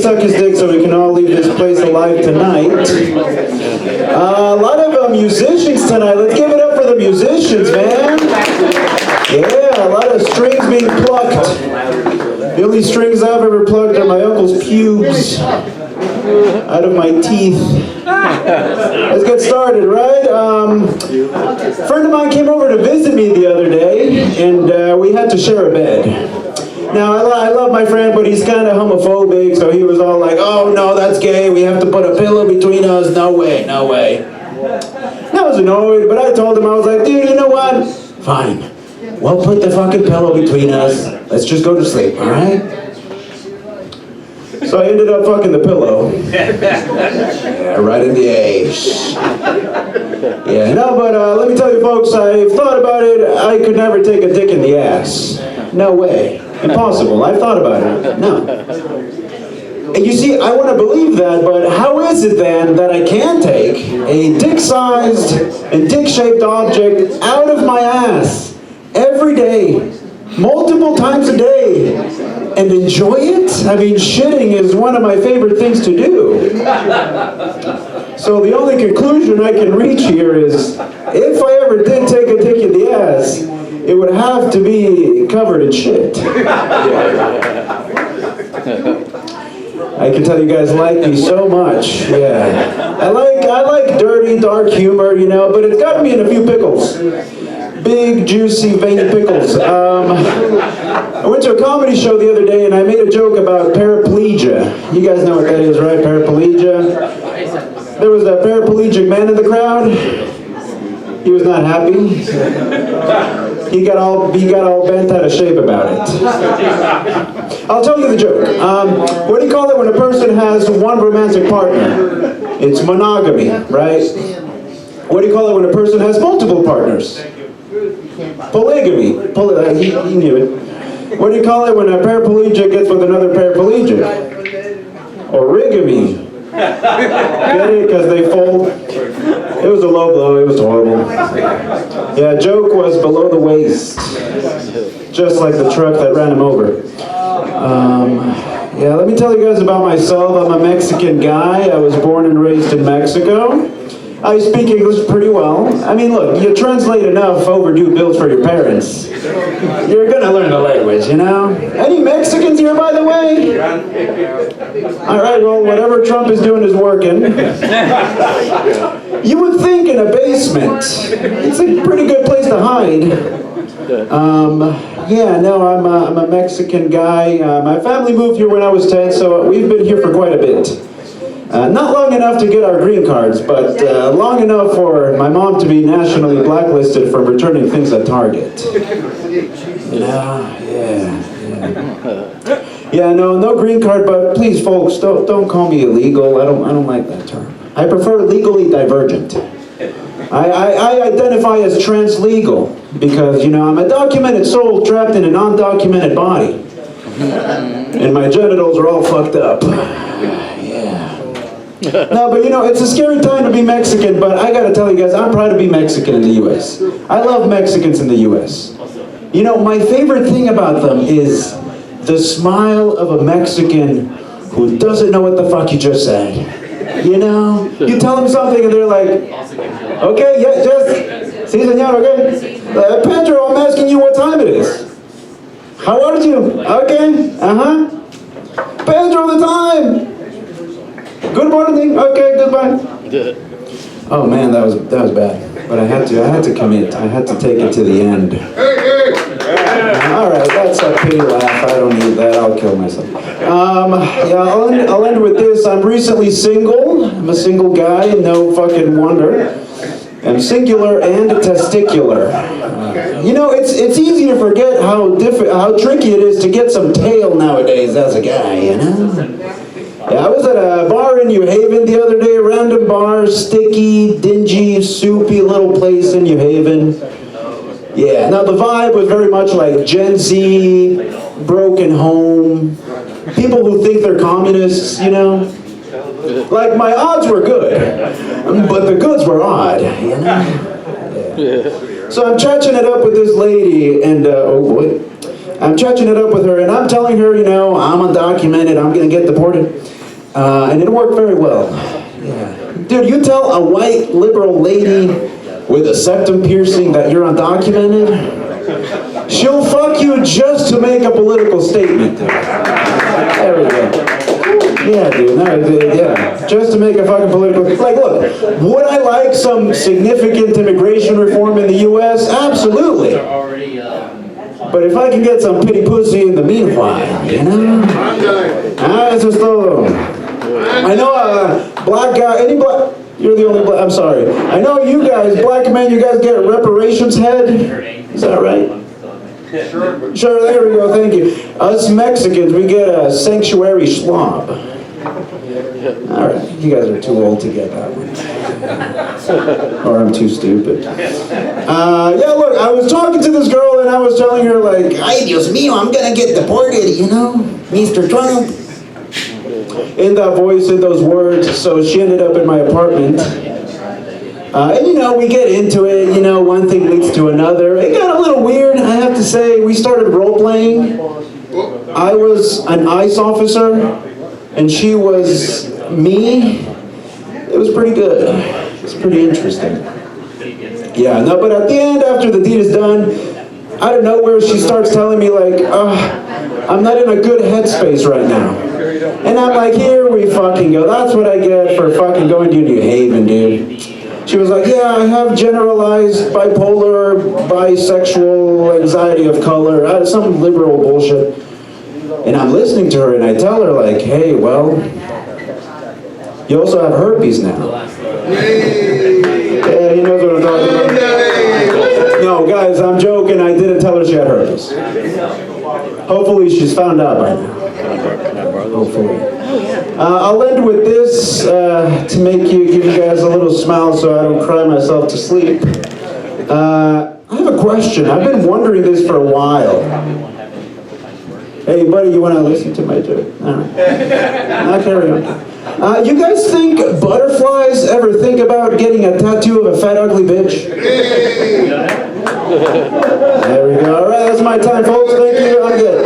suck his dick so we can all leave this place alive tonight. A lot of musicians tonight. Let's give it up for the musicians, man. Yeah, a lot of strings being plucked. The only strings I've ever plucked are my uncle's pubes out of my teeth. Let's get started, right? A friend of mine came over to visit me the other day, and we had to share a bed. Now, I love my friend, but he's kind of homophobic, so he was all like, oh, no, that's gay. We have to put a pillow between us. No way, no way. I was annoyed, but I told him, I was like, dude, you know what? Fine. We'll put the fucking pillow between us. Let's just go to sleep, all right? So I ended up fucking the pillow. Yeah, right in the ace. Yeah, no, but let me tell you folks, I've thought about it. I could never take a dick in the ass. No way. Impossible. I've thought about it. No. And you see, I want to believe that, but how is it then that I can take a dick-sized and dick-shaped object out of my ass every day, multiple times a day, and enjoy it? I mean, shitting is one of my favorite things to do. So the only conclusion I can reach here is, if I ever did take a dick in the ass, it would have to be covered in shit. I can tell you guys like me so much. Yeah, I like dirty, dark humor, you know, but it's got me in a few pickles. Big, juicy, veiny pickles. I went to a comedy show the other day and I made a joke about paraplegia. You guys know what that is, right? Paraplegia. There was a paraplegic man in the crowd. He was not happy. He got all bent out of shape about it. I'll tell you the joke. What do you call it when a person has one romantic partner? It's monogamy, right? What do you call it when a person has multiple partners? Polygamy. He knew it. What do you call it when a paraplegic gets with another paraplegic? Origami. Get it? Because they fold. It was a low blow. It was horrible. Yeah, joke was below the waist. Just like the truck that ran him over. Yeah, let me tell you guys about myself. I'm a Mexican guy. I was born and raised in Mexico. I speak English pretty well. I mean, look, you translate enough overdue bills for your parents, you're gonna learn the language, you know? Any Mexicans here, by the way? All right, well, whatever Trump is doing is working. You would think in a basement, it's a pretty good place to hide. Yeah, no, I'm a Mexican guy. My family moved here when I was 10, so we've been here for quite a bit. Not long enough to get our green cards, but long enough for my mom to be nationally blacklisted from returning things at Target. You know, yeah, no green card, but please, folks, don't call me illegal. I don't like that term. I prefer legally divergent. I identify as trans-legal because, you know, I'm a documented soul trapped in an undocumented body, and my genitals are all fucked up. No, but you know, it's a scary time to be Mexican, but I gotta tell you guys, I'm proud to be Mexican in the U.S. I love Mexicans in the U.S. You know, my favorite thing about them is the smile of a Mexican who doesn't know what the fuck you just said. You know? You tell them something and they're like, okay, yeah, just, si señor, okay? Pedro, I'm asking you what time it is. How old are you? Okay, Pedro, the time! Good morning. Okay, goodbye. Oh man, that was bad. But I had to commit. I had to take it to the end. All right, that's a pity laugh. I don't need that. I'll kill myself. Yeah, I'll end with this. I'm recently single. I'm a single guy. No fucking wonder. I'm singular and testicular. You know, it's easy to forget how tricky it is to get some tail nowadays as a guy. You know. Yeah, I was at a bar in New Haven the other day, a random bar, sticky, dingy, soupy little place in New Haven. Yeah, now the vibe was very much like Gen Z, broken home, people who think they're communists, you know? Like, my odds were good, but the goods were odd, you know? Yeah. So I'm chatching it up with this lady, and, oh boy. I'm chatching it up with her, and I'm telling her, you know, I'm undocumented, I'm gonna get deported. And it worked very well. Yeah. Dude, you tell a white liberal lady with a septum piercing that you're undocumented, she'll fuck you just to make a political statement. There we go. Yeah, dude. Yeah. Just to make a fucking political... Like, look, would I like some significant immigration reform in the U.S.? Absolutely. But if I can get some pity pussy in the meanwhile, you know? Eso es todo. I know black guy, any black... You're the only black... I'm sorry. I know you guys, black men, you guys get reparations head? Is that right? Sure, there we go, thank you. Us Mexicans, we get a sanctuary slob. Alright, you guys are too old to get that one. Or I'm too stupid. Yeah, look, I was talking to this girl and I was telling her like, ay, Dios mío, I'm gonna get deported, you know, Mr. Trump. In that voice, in those words, so she ended up in my apartment. And you know, we get into it, you know, one thing leads to another. It got a little weird, I have to say. We started role-playing. I was an ICE officer, and she was me. It was pretty good. It's pretty interesting. Yeah, no, but at the end, after the deed is done, out of nowhere, she starts telling me like, I'm not in a good headspace right now. And I'm like, here we fucking go. That's what I get for fucking going to New Haven, dude. She was like, yeah, I have generalized bipolar, bisexual, anxiety of color, some liberal bullshit. And I'm listening to her and I tell her like, hey, well, you also have herpes now. Yeah, he knows what I'm talking about. No, guys, I'm joking. I didn't tell her she had herpes. Hopefully she's found out by now. Hopefully. I'll end with this to give you guys a little smile so I don't cry myself to sleep. I have a question. I've been wondering this for a while. Hey, buddy, you want to listen to my joke? All right. I'll carry on. You guys think butterflies ever think about getting a tattoo of a fat, ugly bitch? There we go. All right, that's my time, folks. Thank you. I'm good.